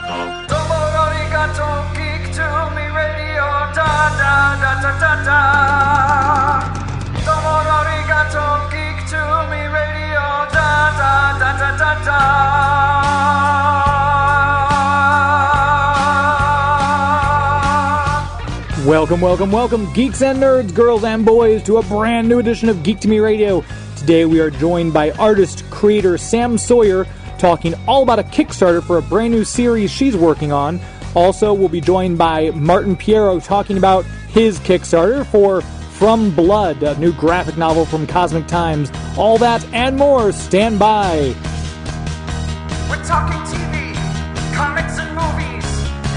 GeekToMeRadio, da da da da da da. GeekToMeRadio, da da da da da da. Welcome, welcome, welcome, geeks and nerds, girls and boys, to a brand new edition of Geek to Me Radio. Today we are joined by artist-creator Sam Sawyer, talking all about a Kickstarter for a brand new series she's working on. Also, we'll be joined by Martin Pierro, talking about his Kickstarter for From Blood, a new graphic novel from Cosmic Times. All that and more. Stand by. We're talking TV, comics and movies,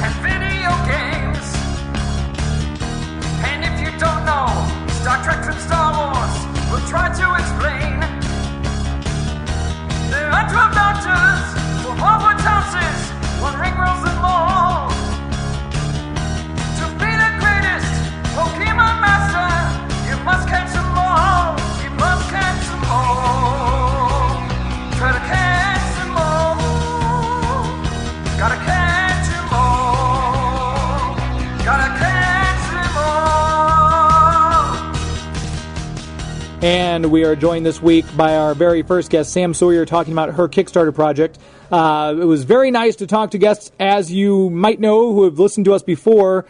and video games. And if you don't know Star Trek and Star Wars, we'll try to explain. There are 12 doctors, 4 Hogwarts houses, 1 ring rules and more. To be the greatest Pokemon master, you must catch them all. You must catch them all. Try to catch them all. Gotta catch them all. Gotta catch them all. And we are joined this week by our very first guest, Sam Sawyer, talking about her Kickstarter project. It was very nice to talk to guests, as you might know, who have listened to us before.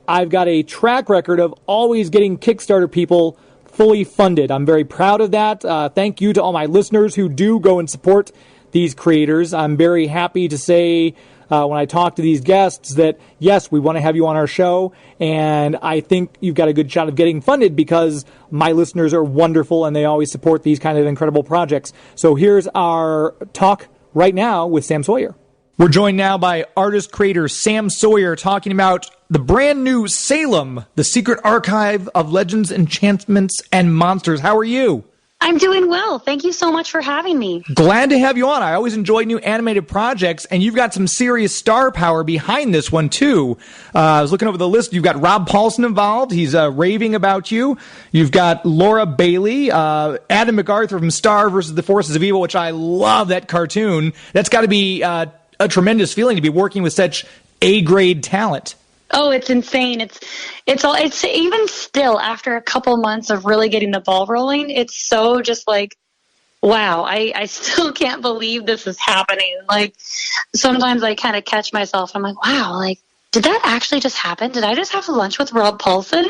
I've got a track record of always getting Kickstarter people fully funded. I'm very proud of that. Thank you to all my listeners who do go and support these creators. I'm very happy to say when I talk to these guests that, yes, we want to have you on our show, and I think you've got a good shot of getting funded because my listeners are wonderful and they always support these kind of incredible projects. So here's our talk right now with Sam Sawyer. We're joined now by artist-creator Sam Sawyer, talking about the brand new S.A.L.E.M, the secret archive of legends, enchantments, and monsters. How are you? I'm doing well. Thank you so much for having me. Glad to have you on. I always enjoy new animated projects, and you've got some serious star power behind this one, too. I was looking over the list. You've got Rob Paulson involved. He's raving about you. You've got Laura Bailey, Adam MacArthur from Star vs. the Forces of Evil, which I love that cartoon. That's got to be a tremendous feeling to be working with such A-grade talent. Oh, it's insane. It's even still after a couple months of really getting the ball rolling. It's so just like, wow, I still can't believe this is happening. Like sometimes I kind of catch myself. I'm like, wow, like, did that actually just happen? Did I just have lunch with Rob Paulson?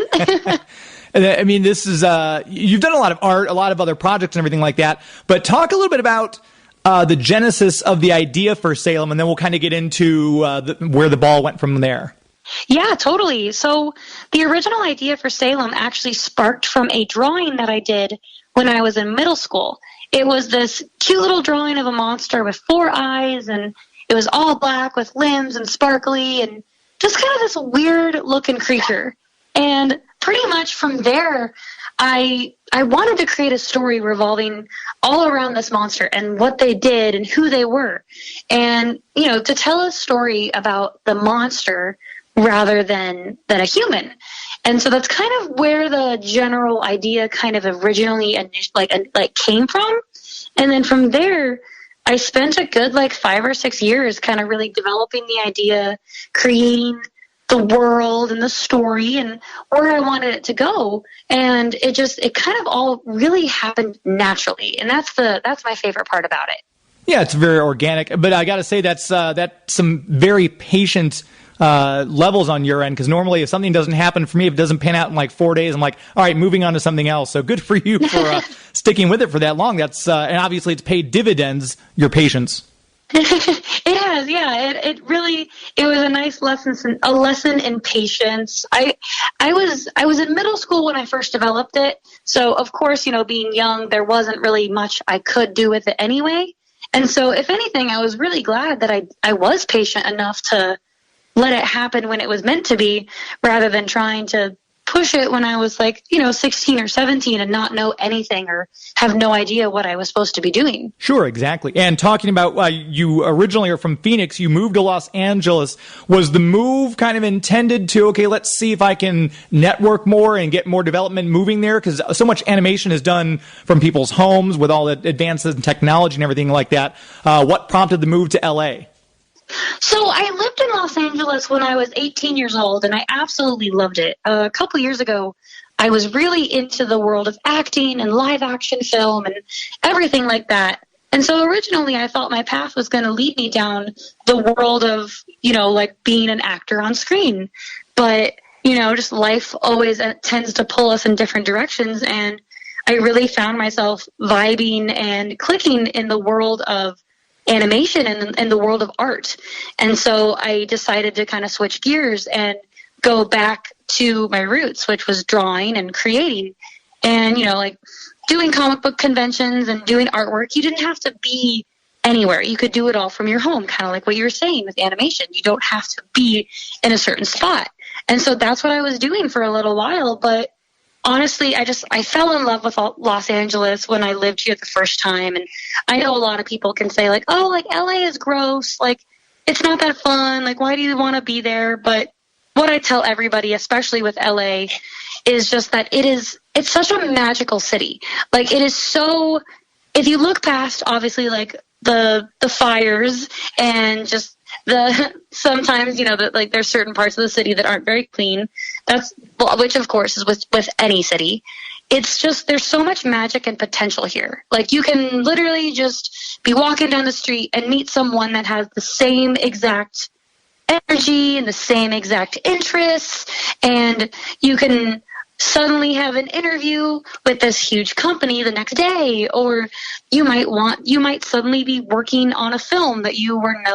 I mean, this is, you've done a lot of art, a lot of other projects and everything like that, but talk a little bit about the genesis of the idea for S.A.L.E.M, and then we'll kind of get into where the ball went from there. Yeah, totally. So the original idea for S.A.L.E.M actually sparked from a drawing that I did when I was in middle school. It was this cute little drawing of a monster with 4 eyes, and it was all black with limbs and sparkly and just kind of this weird looking creature. And pretty much from there, I wanted to create a story revolving all around this monster and what they did and who they were. And, you know, to tell a story about the monster rather than a human. And so that's kind of where the general idea kind of originally came from. And then from there, I spent a good 5 or 6 years kind of really developing the idea, creating the world and the story and where I wanted it to go. And it kind of all really happened naturally. And that's my favorite part about it. Yeah, it's very organic, but I got to say that's some very patient levels on your end, because normally if something doesn't happen for me, if it doesn't pan out in 4 days, I'm like, all right, moving on to something else. So good for you for sticking with it for that long. That's and obviously it's paid dividends, your patience. It has, yeah. It was a nice lesson in patience. I was in middle school when I first developed it, so of course, being young, there wasn't really much I could do with it anyway. And so, if anything, I was really glad that I was patient enough to let it happen when it was meant to be, rather than trying to push it when I was 16 or 17 and not know anything or have no idea what I was supposed to be doing. Sure, exactly. And talking about you originally are from Phoenix, you moved to Los Angeles. Was the move kind of intended to, okay, let's see if I can network more and get more development moving there? Because so much animation is done from people's homes with all the advances in technology and everything like that. What prompted the move to L.A.? So I lived in Los Angeles when I was 18 years old, and I absolutely loved it. A couple years ago, I was really into the world of acting and live action film and everything like that. And so originally I thought my path was going to lead me down the world of, like being an actor on screen. But, just life always tends to pull us in different directions. And I really found myself vibing and clicking in the world of animation and in the world of art. And so I decided to kind of switch gears and go back to my roots, which was drawing and creating. And, like doing comic book conventions and doing artwork, you didn't have to be anywhere. You could do it all from your home, kind of like what you were saying with animation. You don't have to be in a certain spot. And so that's what I was doing for a little while. But honestly, I fell in love with Los Angeles when I lived here the first time. And I know a lot of people can say, like, oh, like, LA is gross. Like, it's not that fun. Like, why do you want to be there? But what I tell everybody, especially with LA, is just that it's such a magical city. Like, it is so, if you look past, obviously, like, the fires and just sometimes, that there's certain parts of the city that aren't very clean. Which of course is with any city. It's just, there's so much magic and potential here. Like, you can literally just be walking down the street and meet someone that has the same exact energy and the same exact interests, and you can suddenly have an interview with this huge company the next day, or you might suddenly be working on a film that you weren't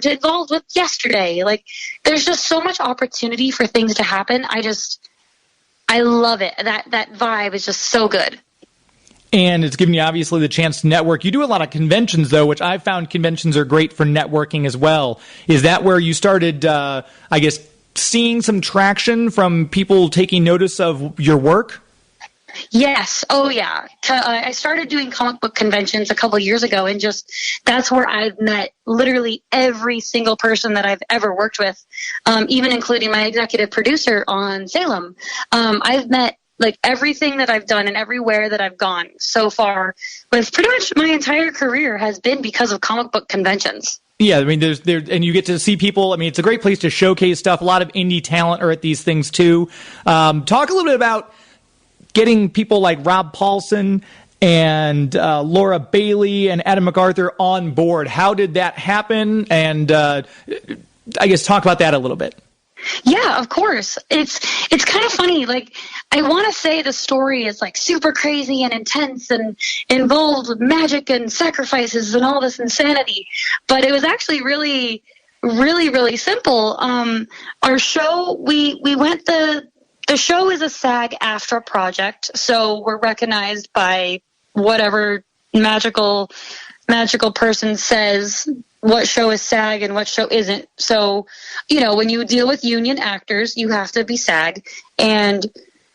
involved with yesterday. Like, there's just so much opportunity for things to happen. I love it. That vibe is just so good. And it's given you, obviously, the chance to network. You do a lot of conventions, though, which I've found conventions are great for networking as well. Is that where you started, seeing some traction from people taking notice of your work? Yes. Oh, yeah. I started doing comic book conventions a couple years ago, and just that's where I've met literally every single person that I've ever worked with, even including my executive producer on S.A.L.E.M. I've met like everything that I've done and everywhere that I've gone so far with pretty much my entire career has been because of comic book conventions. Yeah, I mean, and you get to see people. I mean, it's a great place to showcase stuff. A lot of indie talent are at these things too. Talk a little bit about getting people like Rob Paulsen and Laura Bailey and Adam MacArthur on board. How did that happen? And I guess talk about that a little bit. Yeah, of course. It's kind of funny. Like, I want to say the story is like super crazy and intense and involved with magic and sacrifices and all this insanity, but it was actually really, really, really simple. Our show, we went the show is a SAG-AFTRA project, so we're recognized by whatever magical person says what show is SAG and what show isn't. So, when you deal with union actors, you have to be SAG, and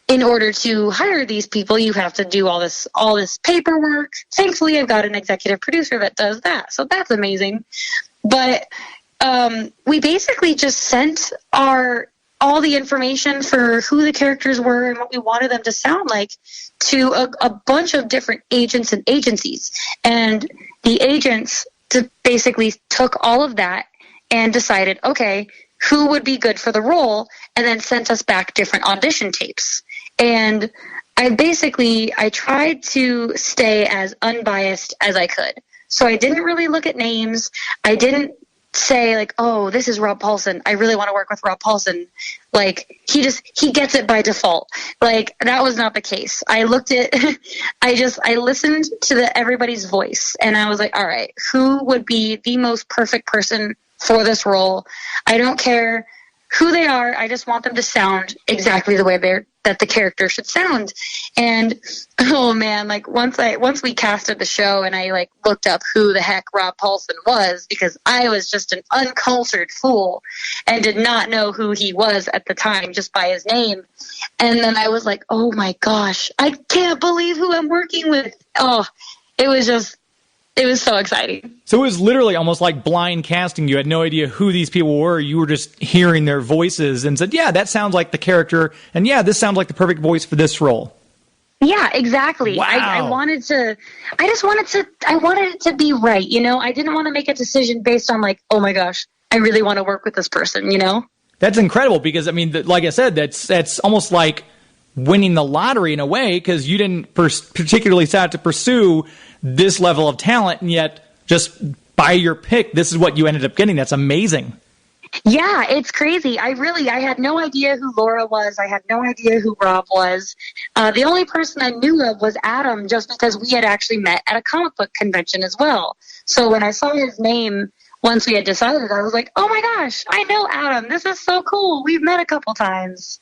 in order to hire these people, you have to do all this paperwork. Thankfully, I've got an executive producer that does that, so that's amazing. But we basically just sent all the information for who the characters were and what we wanted them to sound like to a bunch of different agents and agencies. And the agents basically took all of that and decided, okay, who would be good for the role, and then sent us back different audition tapes. And I tried to stay as unbiased as I could. So I didn't really look at names. I didn't say like, oh, this is Rob Paulsen, I really want to work with Rob Paulsen. Like, he gets it by default. Like, that was not the case. I listened to everybody's voice, and I was like, all right, who would be the most perfect person for this role? I don't care who they are. I just want them to sound exactly the way that the character should sound. And oh man, like once we casted the show and I like looked up who the heck Rob Paulsen was, because I was just an uncultured fool and did not know who he was at the time just by his name. And then I was like, oh my gosh, I can't believe who I'm working with. Oh, it was so exciting. So it was literally almost like blind casting. You had no idea who these people were. You were just hearing their voices and said, yeah, that sounds like the character. And yeah, this sounds like the perfect voice for this role. Yeah, exactly. Wow. I wanted it to be right. You know, I didn't want to make a decision based on like, oh my gosh, I really want to work with this person, you know? That's incredible because, I mean, like I said, that's almost like winning the lottery in a way because you didn't particularly set out to pursue this level of talent, and yet just by your pick, this is what you ended up getting. That's amazing. Yeah, it's crazy. I had no idea who Laura was. I had no idea who Rob was. The only person I knew of was Adam, just because we had actually met at a comic book convention as well. So when I saw his name, once we had decided, I was like, oh my gosh, I know Adam. This is so cool. We've met a couple times.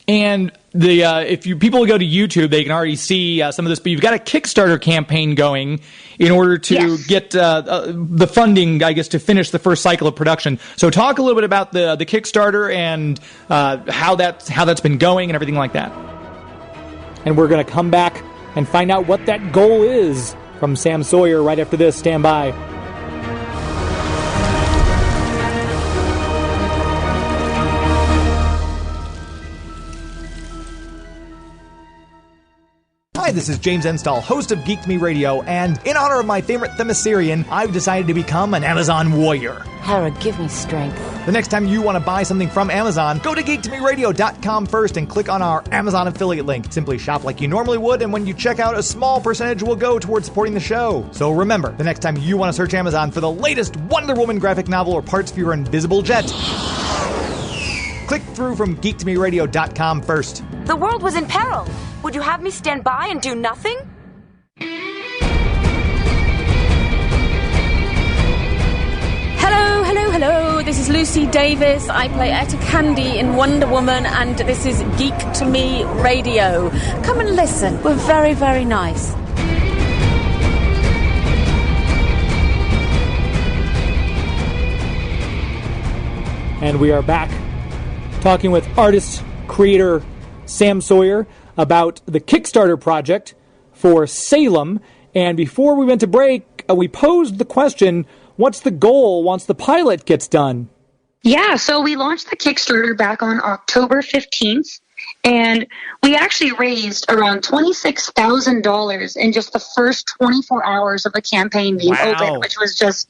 And if people go to YouTube, they can already see some of this. But you've got a Kickstarter campaign going in order to get the funding, I guess, to finish the first cycle of production. So talk a little bit about the Kickstarter and how that's been going and everything like that. And we're going to come back and find out what that goal is from Sam Sawyer right after this. Stand by. Hi, this is James Enstall, host of GeekToMeRadio, and in honor of my favorite Themyscirian, I've decided to become an Amazon warrior. Hera, give me strength. The next time you want to buy something from Amazon, go to GeekToMeRadio.com first and click on our Amazon affiliate link. Simply shop like you normally would, and when you check out, a small percentage will go towards supporting the show. So remember, the next time you want to search Amazon for the latest Wonder Woman graphic novel or parts for your invisible jet, click through from GeekToMeRadio.com first. The world was in peril. Would you have me stand by and do nothing? Hello. This is Lucy Davis. I play Etta Candy in Wonder Woman, and this is Geek to Me Radio. Come and listen. We're very, very nice. And we are back talking with artist, creator Sam Sawyer about the Kickstarter project for S.A.L.E.M. And before we went to break, we posed the question, what's the goal once the pilot gets done? Yeah, so we launched the Kickstarter back on October 15th, and we actually raised around $26,000 in just the first 24 hours of the campaign being open, which was just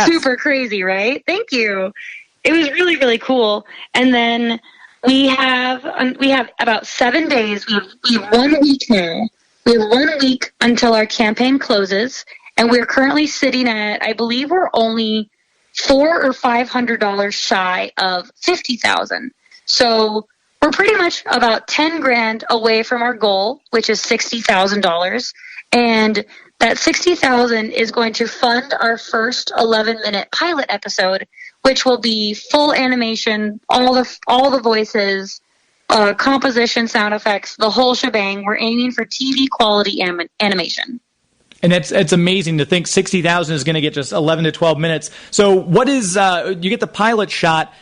super crazy, right? Thank you. It was really, really cool. And then we have about 7 days. We have 1 week now. We have 1 week until our campaign closes, and we're currently sitting at, I believe we're only $400 or $500 shy of $50,000. So we're pretty much about $10,000 away from our goal, which is $60,000, and that $60,000 is going to fund our first 11-minute pilot episode, which will be full animation, all the voices, composition, sound effects, the whole shebang. We're aiming for TV quality animation. And it's amazing to think 60,000 is going to get just 11 to 12 minutes. So what is you get the pilot shot?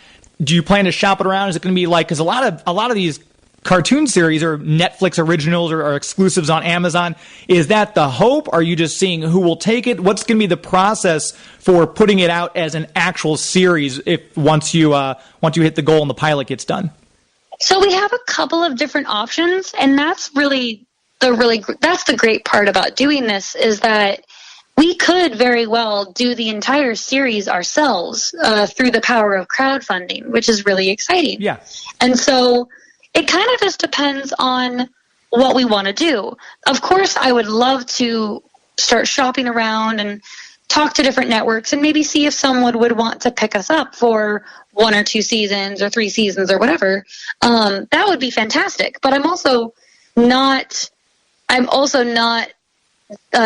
Do you plan to shop it around? Is it going to be like, because a lot of these cartoon series or Netflix originals or exclusives on Amazon, is that the hope? Are you just seeing who will take it? What's going to be the process for putting it out as an actual series once you hit the goal and the pilot gets done? So we have a couple of different options, and that's the great part about doing this, is that we could very well do the entire series ourselves through the power of crowdfunding, which is really exciting. Yeah. And so it kind of just depends on what we want to do. Of course, I would love to start shopping around and talk to different networks and maybe see if someone would want to pick us up for 1 or 2 seasons or 3 seasons or whatever. That would be fantastic. But I'm also not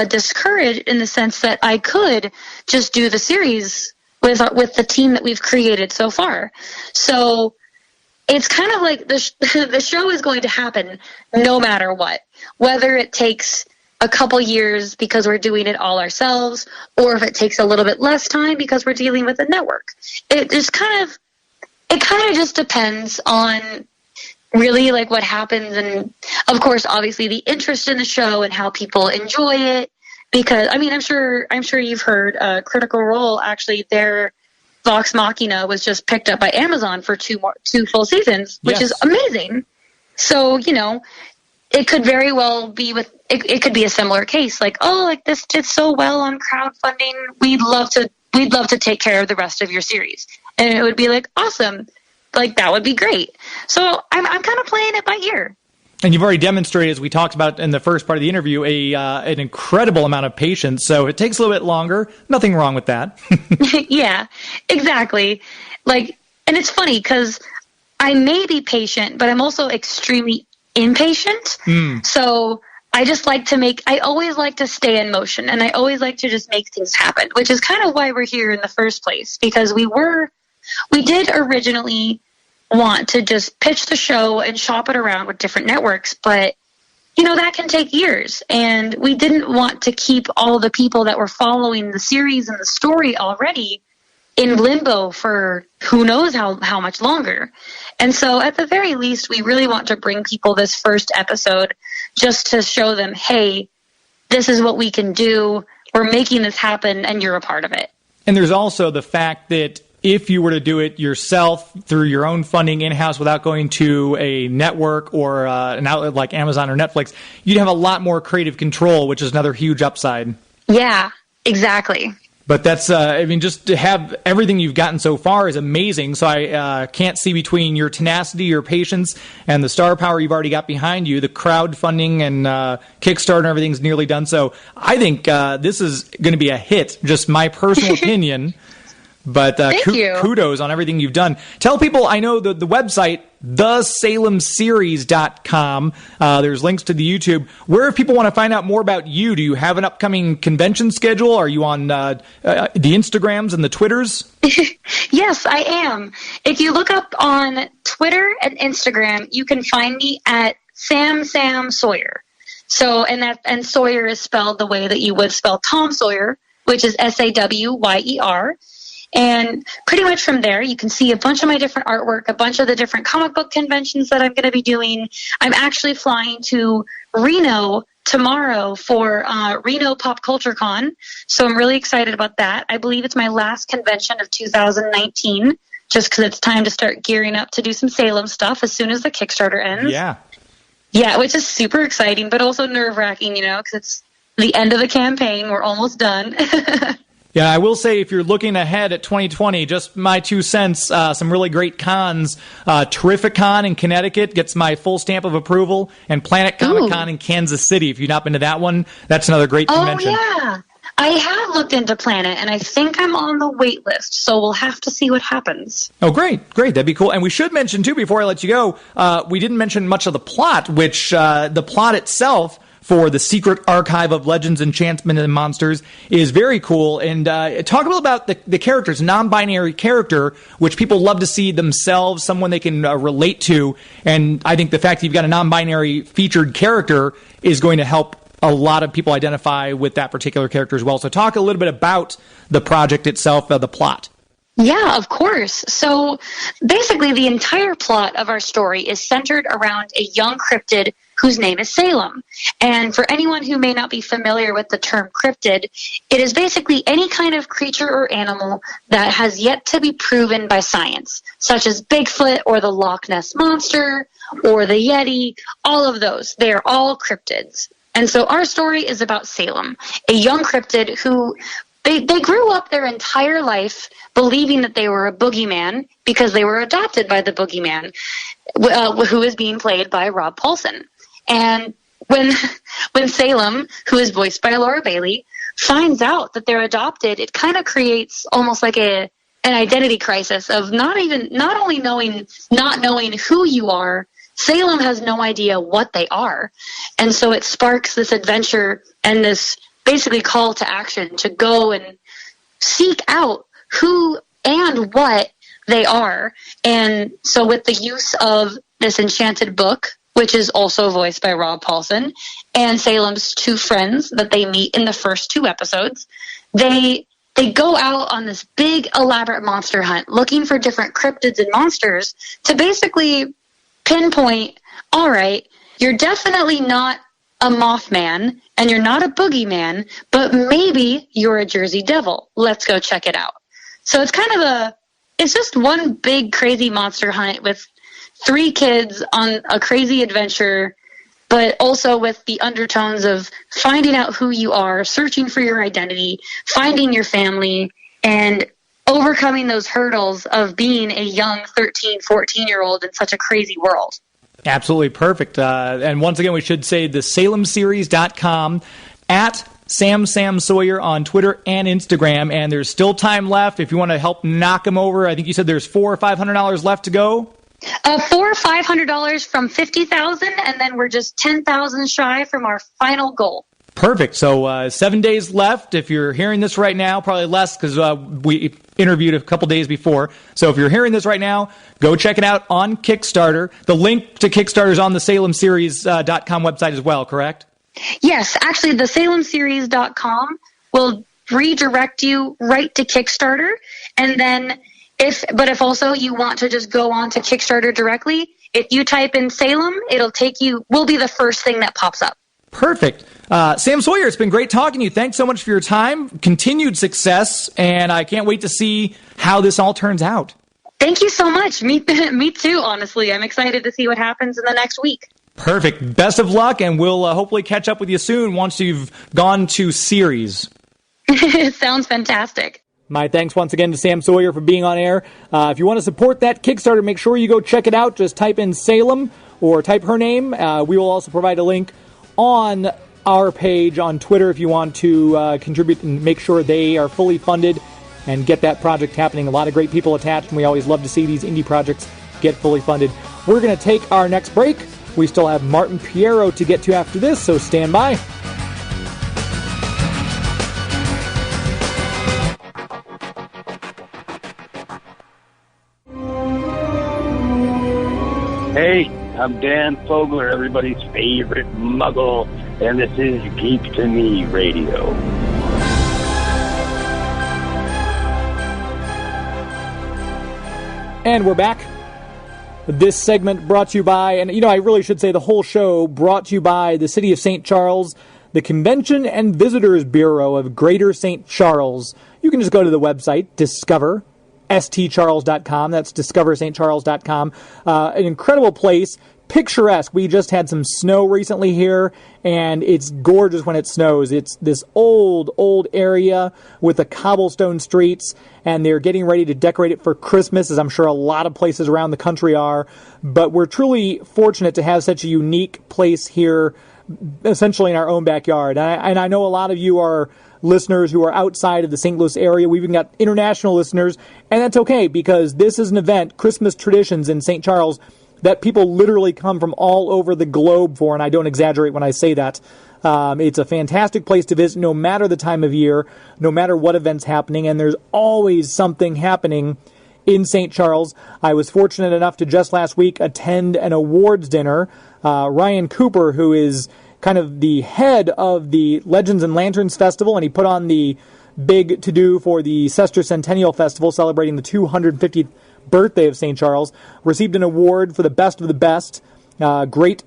discouraged in the sense that I could just do the series with the team that we've created so far. So it's kind of like the show is going to happen no matter what, whether it takes a couple years because we're doing it all ourselves, or if it takes a little bit less time because we're dealing with a network. It kind of just depends on really like what happens, and of course obviously the interest in the show and how people enjoy it, because I mean I'm sure you've heard Critical Role, actually their Vox Machina was just picked up by Amazon for 2 full seasons, which is amazing. So it could very well be it could be a similar case. Like, oh, like this did so well on crowdfunding. We'd love to take care of the rest of your series. And it would be like, awesome. Like, that would be great. So I'm kind of playing it by ear. And you've already demonstrated, as we talked about in the first part of the interview, an incredible amount of patience. So it takes a little bit longer. Nothing wrong with that. Yeah, exactly. Like, and it's funny because I may be patient, but I'm also extremely impatient. So I always like to stay in motion, and I always like to just make things happen, which is kind of why we're here in the first place, because we did originally want to just pitch the show and shop it around with different networks, but that can take years, and we didn't want to keep all the people that were following the series and the story already in limbo for who knows how much longer. And so at the very least, we really want to bring people this first episode just to show them, hey, this is what we can do. We're making this happen, and you're a part of it. And there's also the fact that if you were to do it yourself through your own funding in-house without going to a network or an outlet like Amazon or Netflix, you'd have a lot more creative control, which is another huge upside. Yeah, exactly. But that's, just to have everything you've gotten so far is amazing. So I can't see between your tenacity, your patience, and the star power you've already got behind you, the crowdfunding and Kickstarter and everything's nearly done. So I think this is going to be a hit, just my personal opinion. But kudos on everything you've done. Tell people, I know the website, thesalemseries.com. There's links to the YouTube. Where if people want to find out more about you, do you have an upcoming convention schedule? Are you on the Instagrams and the Twitters? Yes, I am. If you look up on Twitter and Instagram, you can find me at Sam Sawyer. So, and Sawyer is spelled the way that you would spell Tom Sawyer, which is Sawayer. And pretty much from there, you can see a bunch of my different artwork, a bunch of the different comic book conventions that I'm going to be doing. I'm actually flying to Reno tomorrow for Reno Pop Culture Con. So I'm really excited about that. I believe it's my last convention of 2019, just because it's time to start gearing up to do some S.A.L.E.M stuff as soon as the Kickstarter ends. Yeah, which is super exciting, but also nerve-wracking, because it's the end of the campaign. We're almost done. Yeah, I will say if you're looking ahead at 2020, just my 2 cents, some really great cons. Terrific Con in Connecticut gets my full stamp of approval, and Planet Comic Con in Kansas City. If you've not been to that one, that's another great convention. Oh, yeah. I have looked into Planet, and I think I'm on the wait list, so we'll have to see what happens. Oh, great. That'd be cool. And we should mention, too, before I let you go, we didn't mention much of the plot, which the plot itself for the Secret Archive of Legends, Enchantment, and Monsters is very cool. And talk a little about the characters, non-binary character, which people love to see themselves, someone they can relate to. And I think the fact that you've got a non-binary featured character is going to help a lot of people identify with that particular character as well. So talk a little bit about the project itself, the plot. Yeah, of course. So basically the entire plot of our story is centered around a young cryptid whose name is S.A.L.E.M. And for anyone who may not be familiar with the term cryptid, it is basically any kind of creature or animal that has yet to be proven by science, such as Bigfoot or the Loch Ness Monster or the Yeti, all of those. They are all cryptids. And so our story is about S.A.L.E.M, a young cryptid who they grew up their entire life believing that they were a boogeyman because they were adopted by the boogeyman, who is being played by Rob Paulsen. And when S.A.L.E.M, who is voiced by Laura Bailey, finds out that they're adopted, it kind of creates almost like an identity crisis of not knowing who you are. S.A.L.E.M has no idea what they are. And so it sparks this adventure and this basically call to action to go and seek out who and what they are. And so with the use of this enchanted book, which is also voiced by Rob Paulsen, and S.A.L.E.M's two friends that they meet in the first 2 episodes, they go out on this big, elaborate monster hunt looking for different cryptids and monsters to basically pinpoint, all right, you're definitely not a Mothman and you're not a boogeyman, but maybe you're a Jersey Devil. Let's go check it out. So it's kind of it's just one big crazy monster hunt with 3 kids on a crazy adventure but also with the undertones of finding out who you are, searching for your identity, finding your family, and overcoming those hurdles of being a young 13, 14-year-old in such a crazy world. Absolutely perfect. And once again, we should say the SalemSeries.com, at Sam Sawyer on Twitter and Instagram, and there's still time left if you want to help knock them over. I think you said there's $400 or $500 left to go. $400 or $500 from 50,000, and then we're just 10,000 shy from our final goal. Perfect. So 7 days left. If you're hearing this right now, probably less because we interviewed a couple days before. So if you're hearing this right now, go check it out on Kickstarter. The link to Kickstarter is on the SalemSeries.com website as well, correct? Yes, actually, the SalemSeries.com will redirect you right to Kickstarter, and then if also you want to just go on to Kickstarter directly, if you type in Salem, will be the first thing that pops up. Perfect. Sam Sawyer, it's been great talking to you. Thanks so much for your time. Continued success, and I can't wait to see how this all turns out. Thank you so much. Me too, honestly. I'm excited to see what happens in the next week. Perfect. Best of luck, and we'll hopefully catch up with you soon once you've gone to series. Sounds fantastic. My thanks once again to Sam Sawyer for being on air. If you want to support that Kickstarter, make sure you go check it out. Just type in Salem or type her name. We will also provide a link on our page on Twitter if you want to contribute and make sure they are fully funded and get that project happening. A lot of great people attached, and we always love to see these indie projects get fully funded. We're going to take our next break. We still have Martin Pierro to get to after this, so stand by. Hey, I'm Dan Fogler, everybody's favorite muggle, and this is Geek to Me Radio. And we're back. This segment brought to you by, and I really should say the whole show brought to you by the City of St. Charles, the Convention and Visitors Bureau of Greater St. Charles. You can just go to the website, discoverstcharles.com. That's discoverstcharles.com. An incredible place, picturesque. We just had some snow recently here, and it's gorgeous when it snows. It's this old area with the cobblestone streets, and they're getting ready to decorate it for Christmas, as I'm sure a lot of places around the country are. But we're truly fortunate to have such a unique place here, essentially in our own backyard. And I know a lot of you are listeners who are outside of the St. Louis area. We've even got international listeners, and that's okay because this is an event, Christmas Traditions in St. Charles, that people literally come from all over the globe for, and I don't exaggerate when I say that. It's a fantastic place to visit no matter the time of year, no matter what event's happening, and there's always something happening in St. Charles. I was fortunate enough to just last week attend an awards dinner. Ryan Cooper, who is kind of the head of the Legends and Lanterns Festival, and he put on the big to-do for the Sesquicentennial Festival celebrating the 250th birthday of St. Charles, received an award for the best of the best. Great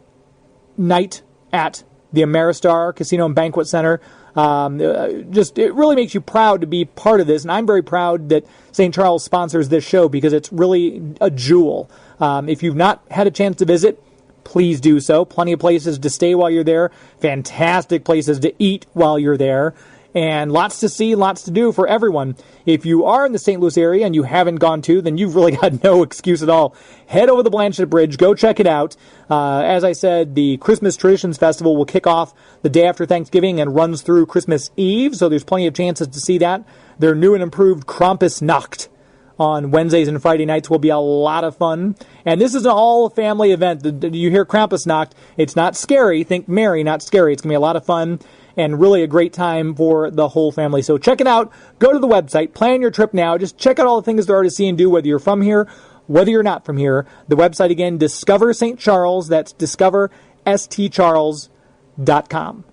night at the Ameristar Casino and Banquet Center. It really makes you proud to be part of this, and I'm very proud that St. Charles sponsors this show because it's really a jewel. If you've not had a chance to visit, please do so. Plenty of places to stay while you're there, fantastic places to eat while you're there, and lots to see, lots to do for everyone. If you are in the St. Louis area and you haven't gone to, then you've really got no excuse at all. Head over the Blanchette Bridge, go check it out. As I said, the Christmas Traditions Festival will kick off the day after Thanksgiving and runs through Christmas Eve, so there's plenty of chances to see that. Their new and improved Krampusnacht on Wednesdays and Friday nights will be a lot of fun. And this is an all-family event. You hear Krampusnacht, it's not scary. Think merry, not scary. It's going to be a lot of fun and really a great time for the whole family. So check it out. Go to the website. Plan your trip now. Just check out all the things there are to see and do, whether you're from here, whether you're not from here. The website, again, Discover St. Charles. That's discoverstcharles.com.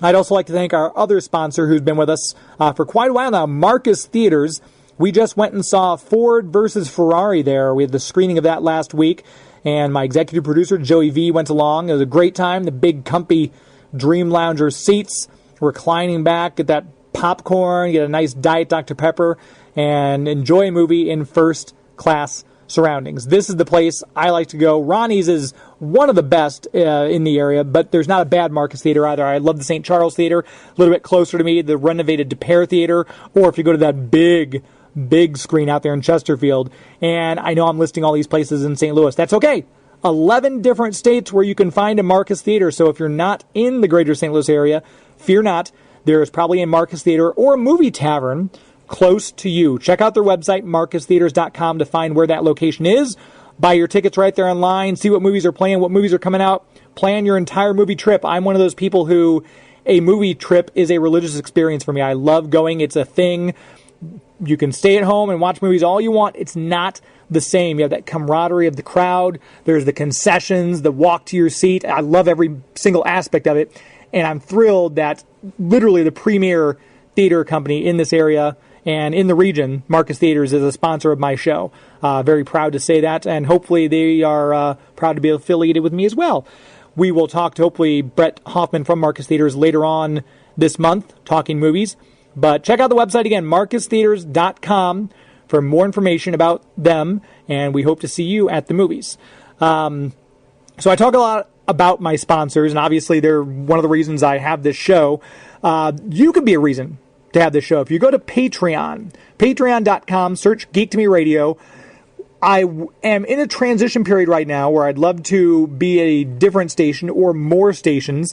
I'd also like to thank our other sponsor who's been with us for quite a while now, Marcus Theaters. We just went and saw Ford versus Ferrari there. We had the screening of that last week, and my executive producer, Joey V, went along. It was a great time. The big, comfy Dream Lounger seats, reclining back, get that popcorn, get a nice Diet Dr. Pepper, and enjoy a movie in first-class surroundings. This is the place I like to go. Ronnie's is one of the best in the area, but there's not a bad Marcus Theater either. I love the St. Charles Theater, a little bit closer to me, the renovated DePere Theater, or if you go to that big screen out there in Chesterfield. And I know I'm listing all these places in St. Louis. That's okay. 11 different states where you can find a Marcus Theater. So if you're not in the greater St. Louis area, fear not. There is probably a Marcus Theater or a movie tavern close to you. Check out their website, marcustheaters.com, to find where that location is. Buy your tickets right there online. See what movies are playing, what movies are coming out. Plan your entire movie trip. I'm one of those people who a movie trip is a religious experience for me. I love going. It's a thing. You can stay at home and watch movies all you want. It's not the same. You have that camaraderie of the crowd. There's the concessions, the walk to your seat. I love every single aspect of it. And I'm thrilled that literally the premier theater company in this area and in the region, Marcus Theaters, is a sponsor of my show. Very proud to say that. And hopefully they are proud to be affiliated with me as well. We will talk to hopefully Brett Hoffman from Marcus Theaters later on this month, talking movies. But check out the website again, marcustheaters.com, for more information about them, and we hope to see you at the movies. So I talk a lot about my sponsors, and obviously they're one of the reasons I have this show. You could be a reason to have this show. If you go to Patreon, patreon.com, search GeekToMeRadio. I am in a transition period right now where I'd love to be a different station or more stations.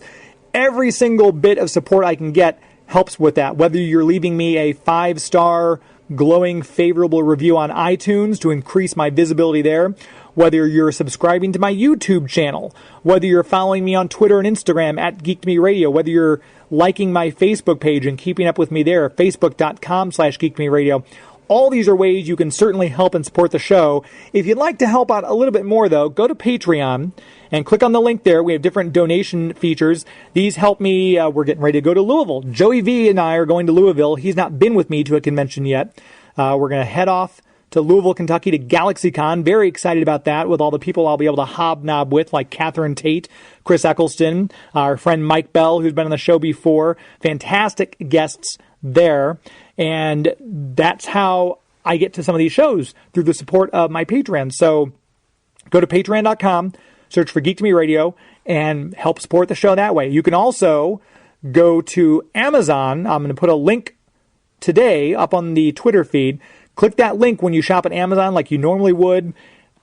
Every single bit of support I can get helps with that. Whether you're leaving me a 5-star glowing favorable review on iTunes to increase my visibility there, whether you're subscribing to my YouTube channel, whether you're following me on Twitter and Instagram at GeekToMeRadio, whether you're liking my Facebook page and keeping up with me there, facebook.com/GeekToMeRadio. All these are ways you can certainly help and support the show. If you'd like to help out a little bit more, though, go to Patreon and click on the link there. We have different donation features. These help me. We're getting ready to go to Louisville. Joey V and I are going to Louisville. He's not been with me to a convention yet. We're going to head off to Louisville, Kentucky to GalaxyCon. Very excited about that, with all the people I'll be able to hobnob with, like Catherine Tate, Chris Eccleston, our friend Mike Bell, who's been on the show before. Fantastic guests there. And that's how I get to some of these shows, through the support of my Patreon. So go to patreon.com, search for Geek to Me Radio, and help support the show that way. You can also go to Amazon. I'm going to put a link today up on the Twitter feed. Click that link when you shop at Amazon like you normally would.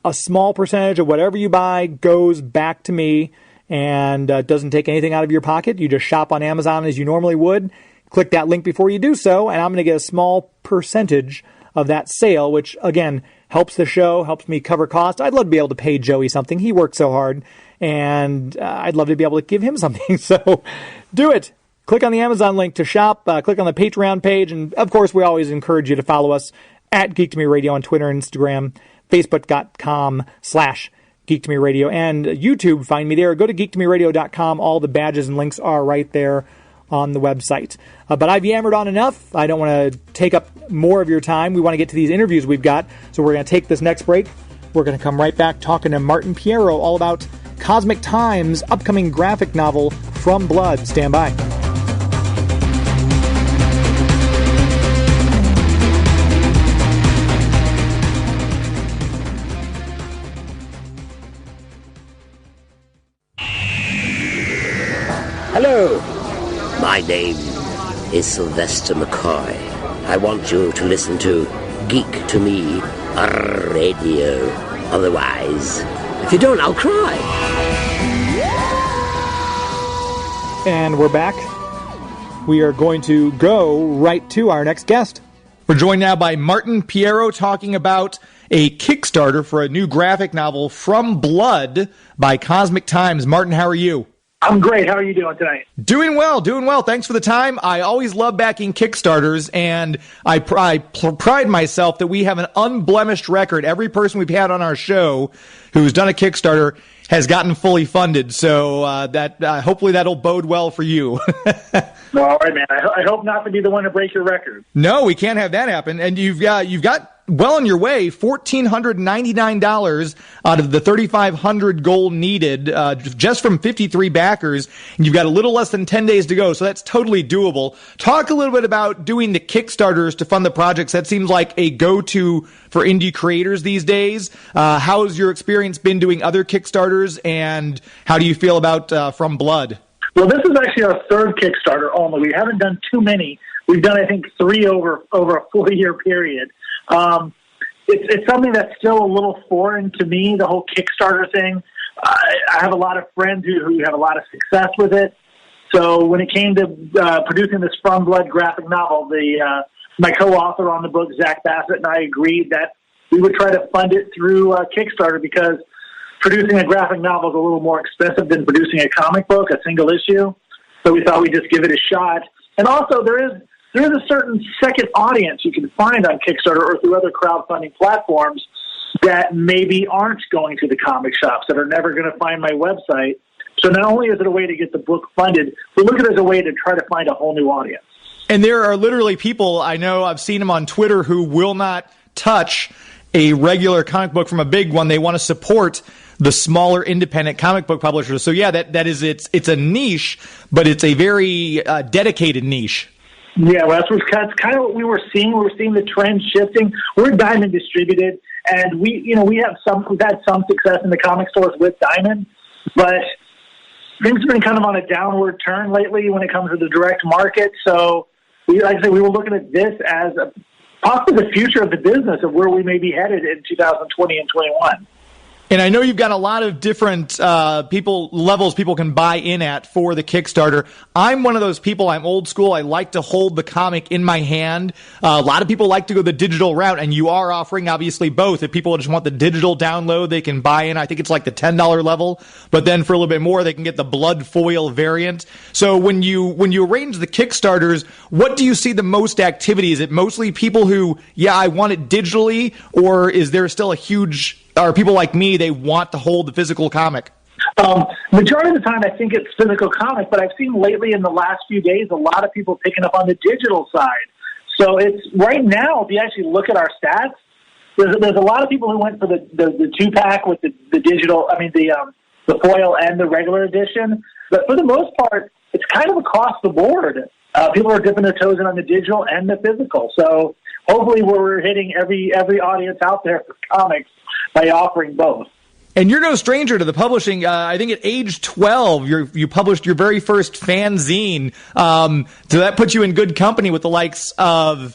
A small percentage of whatever you buy goes back to me, and doesn't take anything out of your pocket. You just shop on Amazon as you normally would. Click that link before you do so, and I'm going to get a small percentage of that sale, which, again, helps the show, helps me cover costs. I'd love to be able to pay Joey something. He works so hard, and I'd love to be able to give him something. So do it. Click on the Amazon link to shop. Click on the Patreon page, and, of course, we always encourage you to follow us at Geek to Me Radio on Twitter and Instagram, facebook.com/Geek to Me Radio, and YouTube. Find me there. Go to geektomeradio.com. All the badges and links are right there on the website. But I've yammered on enough. I don't want to take up more of your time. We want to get to these interviews we've got. So we're going to take this next break. We're going to come right back talking to Martin Pierro all about Cosmic Time's upcoming graphic novel, From Blood. Stand by. Hello, my name is Sylvester McCoy. I want you to listen to Geek to Me Radio. Otherwise, if you don't, I'll cry. And we're back. We are going to go right to our next guest. We're joined now by Martin Pierro, talking about a Kickstarter for a new graphic novel, From Blood, by Cosmic Times. Martin, how are you? I'm great. How are you doing tonight? Doing well. Thanks for the time. I always love backing Kickstarters, and I pride myself that we have an unblemished record. Every person we've had on our show who's done a Kickstarter has gotten fully funded, so that hopefully that'll bode well for you. All right, man. I hope not to be the one to break your record. No, we can't have that happen. And you've got well on your way, $1,499 out of the $3,500 goal needed, just from 53 backers, and you've got a little less than 10 days to go, so that's totally doable. Talk a little bit about doing the Kickstarters to fund the projects. That seems like a go-to for indie creators these days. How's your experience been doing other Kickstarters, and how do you feel about From Blood? Well, this is actually our third Kickstarter only. We haven't done too many. We've done, I think, 3 over a 4-year period. It's something that's still a little foreign to me, the whole Kickstarter thing. I have a lot of friends who have a lot of success with it. So when it came to producing this From Blood graphic novel, my co-author on the book, Zach Bassett, and I agreed that we would try to fund it through Kickstarter, because producing a graphic novel is a little more expensive than producing a comic book, a single issue. So we thought we'd just give it a shot. And also, there is a certain second audience you can find on Kickstarter or through other crowdfunding platforms that maybe aren't going to the comic shops, that are never going to find my website. So not only is it a way to get the book funded, we look at it as a way to try to find a whole new audience. And there are literally people, I know, I've seen them on Twitter, who will not touch a regular comic book from a big one. They want to support the smaller independent comic book publishers. So yeah, that is, it's a niche, but it's a very dedicated niche. Yeah, well, that's kind of what we were seeing. We were seeing the trend shifting. We're Diamond distributed, and we've had some success in the comic stores with Diamond, but things have been kind of on a downward turn lately when it comes to the direct market. So, like I said, we were looking at this as possibly the future of the business, of where we may be headed in 2020 and 21. And I know you've got a lot of different levels people can buy in at for the Kickstarter. I'm one of those people. I'm old school. I like to hold the comic in my hand. A lot of people like to go the digital route, and you are offering, obviously, both. If people just want the digital download, they can buy in. I think it's like the $10 level. But then for a little bit more, they can get the blood foil variant. So when you arrange the Kickstarters, what do you see the most activity? Is it mostly people who, I want it digitally, or is there still are people like me, they want to hold the physical comic? Majority of the time, I think it's physical comic, but I've seen lately in the last few days a lot of people picking up on the digital side. So it's right now, if you actually look at our stats, there's a lot of people who went for the 2-pack with the digital, the foil and the regular edition. But for the most part, it's kind of across the board. People are dipping their toes in on the digital and the physical. So hopefully we're hitting every audience out there for comics by offering both. And you're no stranger to the publishing. I think at age 12, you published your very first fanzine. So that puts you in good company with the likes of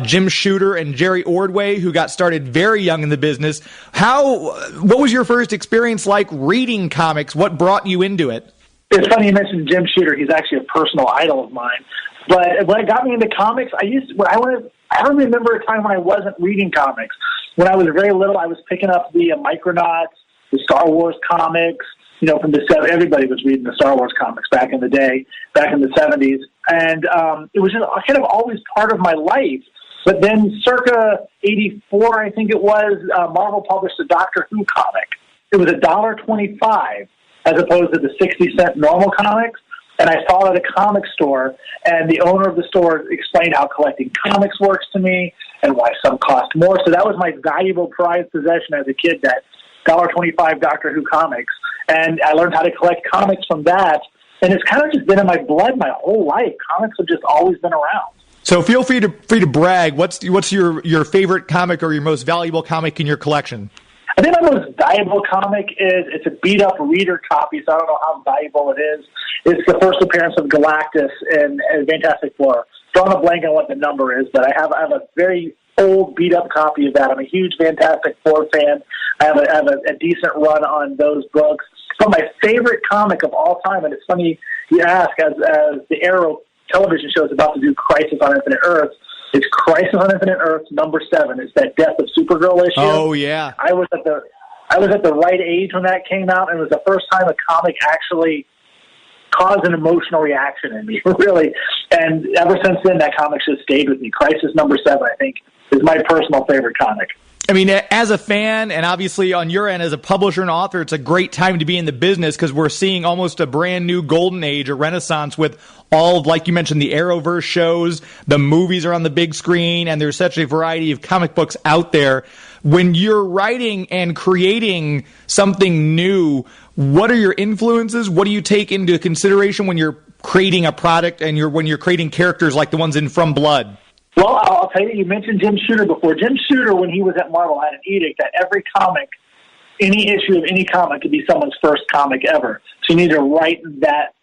Jim Shooter and Jerry Ordway, who got started very young in the business. What was your first experience like reading comics? What brought you into it? It's funny you mentioned Jim Shooter. He's actually a personal idol of mine. But when it got me into comics, I don't remember a time when I wasn't reading comics. When I was very little, I was picking up the Micronauts, the Star Wars comics. From everybody was reading the Star Wars comics back in the day, back in the 70s. And it was just kind of always part of my life. But then circa 84, I think it was, Marvel published a Doctor Who comic. It was $1.25 as opposed to the 60-cent normal comics. And I saw it at a comic store, and the owner of the store explained how collecting comics works to me and why some cost more. So that was my valuable prized possession as a kid, that $1.25 Doctor Who comics. And I learned how to collect comics from that. And it's kind of just been in my blood my whole life. Comics have just always been around. So feel free to brag. What's your favorite comic or your most valuable comic in your collection? I think my most valuable comic it's a beat-up reader copy, so I don't know how valuable it is. It's the first appearance of Galactus in Fantastic Four. Drawing a blank on what the number is, but I have a very old beat-up copy of that. I'm a huge Fantastic Four fan. I have a decent run on those books. But my favorite comic of all time, and it's funny you ask, as the Arrow television show is about to do Crisis on Infinite Earths, it's Crisis on Infinite Earths #7. It's that Death of Supergirl issue. Oh yeah. I was at the right age when that came out, and it was the first time a comic actually caused an emotional reaction in me, really. And ever since then, that comic just stayed with me. Crisis #7, I think, is my personal favorite comic. I mean, as a fan, and obviously on your end as a publisher and author, it's a great time to be in the business because we're seeing almost a brand new golden age, a renaissance with all of, like you mentioned, the Arrowverse shows, the movies are on the big screen, and there's such a variety of comic books out there. When you're writing and creating something new, what are your influences? What do you take into consideration when you're creating a product and when you're creating characters like the ones in From Blood? Well, I'll tell you mentioned Jim Shooter before. Jim Shooter, when he was at Marvel, had an edict that every comic, any issue of any comic could be someone's first comic ever. So you need to write that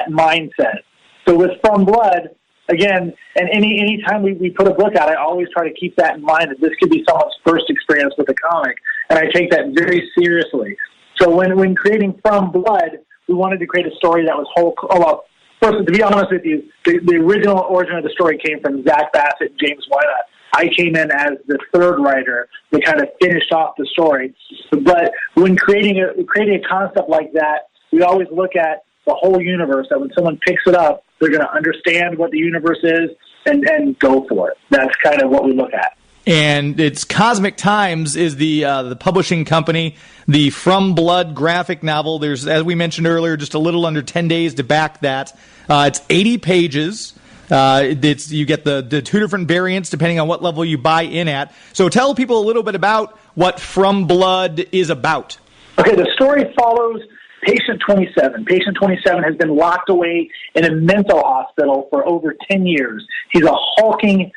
mindset. So with From Blood, again, and any time we put a book out, I always try to keep that in mind that this could be someone's first experience with a comic, and I take that very seriously. So when creating From Blood, we wanted to create a story that was whole. Well, first, to be honest with you, the original origin of the story came from Zach Bassett and James Wynott. I came in as the third writer to kind of finish off the story. But when creating a concept like that, we always look at the whole universe, that when someone picks it up, they're going to understand what the universe is and go for it. That's kind of what we look at. And it's Cosmic Times is the publishing company. The From Blood graphic novel, there's, as we mentioned earlier, just a little under 10 days to back that. It's 80 pages. You get the two different variants depending on what level you buy in at. So tell people a little bit about what From Blood is about. Okay, the story follows Patient 27. Patient 27 has been locked away in a mental hospital for over 10 years. He's a hulking,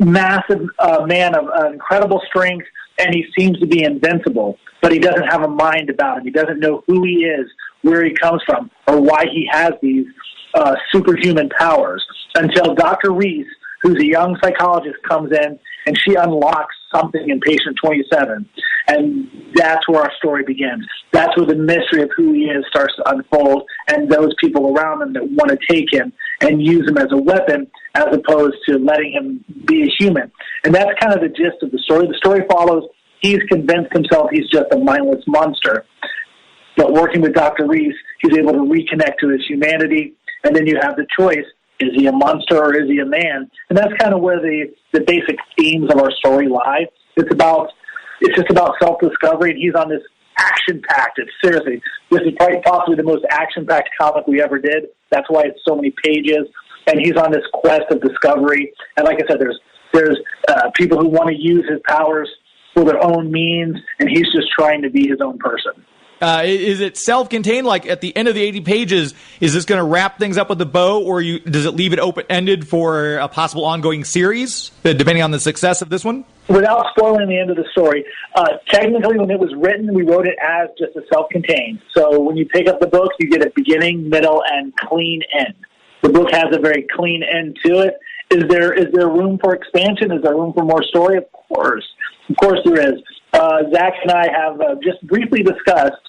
massive man of incredible strength, and he seems to be invincible, but he doesn't have a mind about him. He doesn't know who he is, where he comes from, or why he has these superhuman powers, until Dr. Reese, who's a young psychologist, comes in, and she unlocks something in Patient 27. And that's where our story begins. That's where the mystery of who he is starts to unfold, and those people around him that want to take him and use him as a weapon as opposed to letting him be a human. And that's kind of the gist of the story. The story follows, he's convinced himself he's just a mindless monster. But working with Dr. Reese, he's able to reconnect to his humanity, and then you have the choice. Is he a monster or is he a man? And that's kind of where the basic themes of our story lie. It's just about self-discovery, and he's on this action-packed. Seriously, this is probably possibly the most action-packed comic we ever did. That's why it's so many pages, and he's on this quest of discovery. And like I said, there's people who want to use his powers for their own means, and he's just trying to be his own person. Is it self-contained? Like at the end of the 80 pages, is this going to wrap things up with a bow, or does it leave it open-ended for a possible ongoing series, depending on the success of this one? Without spoiling the end of the story, technically when it was written, we wrote it as just a self-contained. So when you pick up the book, you get a beginning, middle, and clean end. The book has a very clean end to it. Is there room for expansion? Is there room for more story? Of course there is. Zach and I have just briefly discussed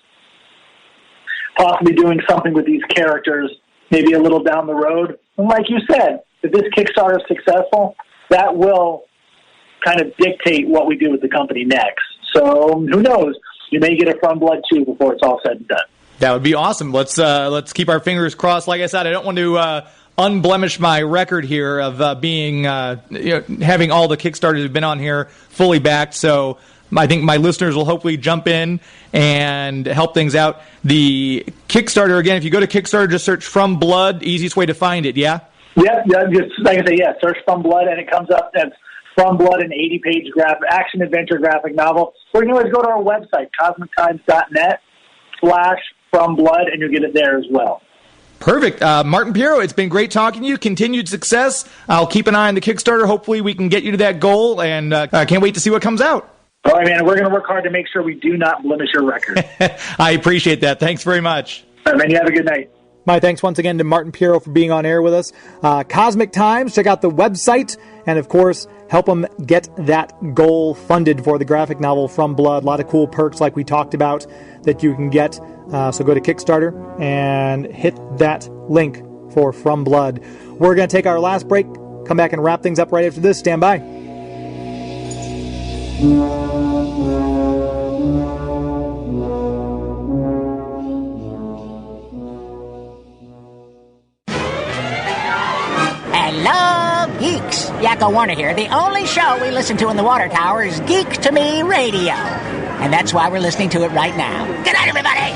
possibly doing something with these characters, maybe a little down the road. And like you said, if this Kickstarter is successful, that will kind of dictate what we do with the company next. So who knows? You may get a From Blood 2 before it's all said and done. That would be awesome. Let's keep our fingers crossed. Like I said, I don't want to unblemish my record here of being having all the Kickstarters have been on here fully backed. So I think my listeners will hopefully jump in and help things out. The Kickstarter, again, if you go to Kickstarter, just search From Blood, easiest way to find it, yeah? Yeah, just like I say, search From Blood, and it comes up as From Blood, an 80-page action-adventure graphic novel. Or you can always go to our website, cosmictimes.net/From Blood, and you'll get it there as well. Perfect. Martin Pierro, it's been great talking to you. Continued success. I'll keep an eye on the Kickstarter. Hopefully we can get you to that goal, and I can't wait to see what comes out. All right, man. We're going to work hard to make sure we do not blemish your record. I appreciate that. Thanks very much. All right, man. You have a good night. My thanks once again to Martin Pierro for being on air with us. Cosmic Times, check out the website, and of course, help them get that goal funded for the graphic novel From Blood. A lot of cool perks like we talked about that you can get. So go to Kickstarter and hit that link for From Blood. We're going to take our last break, come back and wrap things up right after this. Stand by. Hello, geeks. Yakko Warner here. The only show we listen to in the water tower is Geek to Me Radio. And that's why we're listening to it right now. Good night, everybody!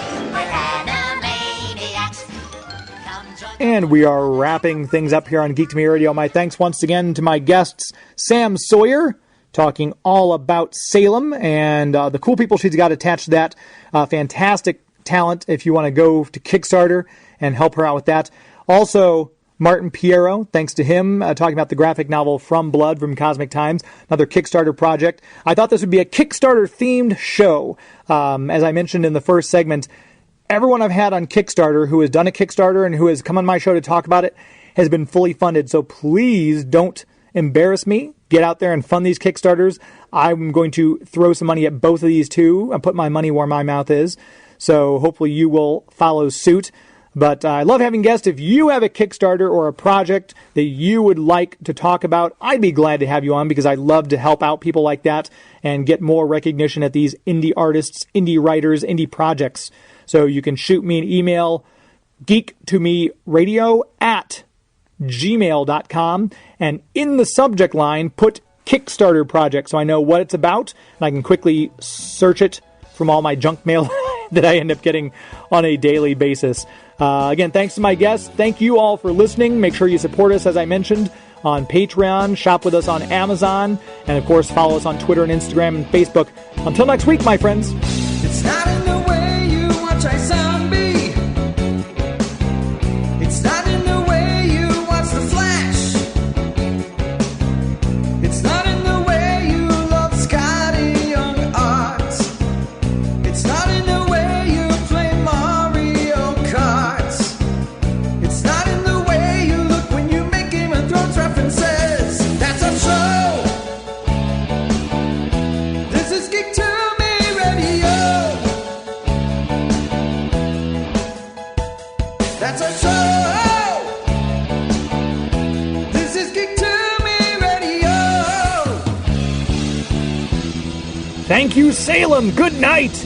And we are wrapping things up here on Geek to Me Radio. My thanks once again to my guests, Sam Sawyer, talking all about S.A.L.E.M. and the cool people she's got attached to that. Fantastic talent if you want to go to Kickstarter and help her out with that. Also, Martin Pierro, thanks to him, talking about the graphic novel From Blood from Cosmic Times, another Kickstarter project. I thought this would be a Kickstarter-themed show. As I mentioned in the first segment, everyone I've had on Kickstarter who has done a Kickstarter and who has come on my show to talk about it has been fully funded. So please don't embarrass me. Get out there and fund these Kickstarters. I'm going to throw some money at both of these too and put my money where my mouth is. So hopefully you will follow suit. But I love having guests. If you have a Kickstarter or a project that you would like to talk about, I'd be glad to have you on because I love to help out people like that and get more recognition at these indie artists, indie writers, indie projects. So you can shoot me an email, geektomeradio@gmail.com, and in the subject line, put Kickstarter project so I know what it's about, and I can quickly search it from all my junk mail that I end up getting on a daily basis. Again, thanks to my guests. Thank you all for listening. Make sure you support us, as I mentioned, on Patreon, shop with us on Amazon, and of course, follow us on Twitter and Instagram and Facebook. Until next week, my friends. It's not in the way you watch a zombie. It's not in the way you watch The Flash. It's not in the way you love Scotty Young art. It's not in the way you play Mario Kart. It's not in the way you look when you make Game of Thrones references. That's our show. This is Geek to Me Radio. That's our show. This is Geek to Me Radio. Thank you, Salem. Good night.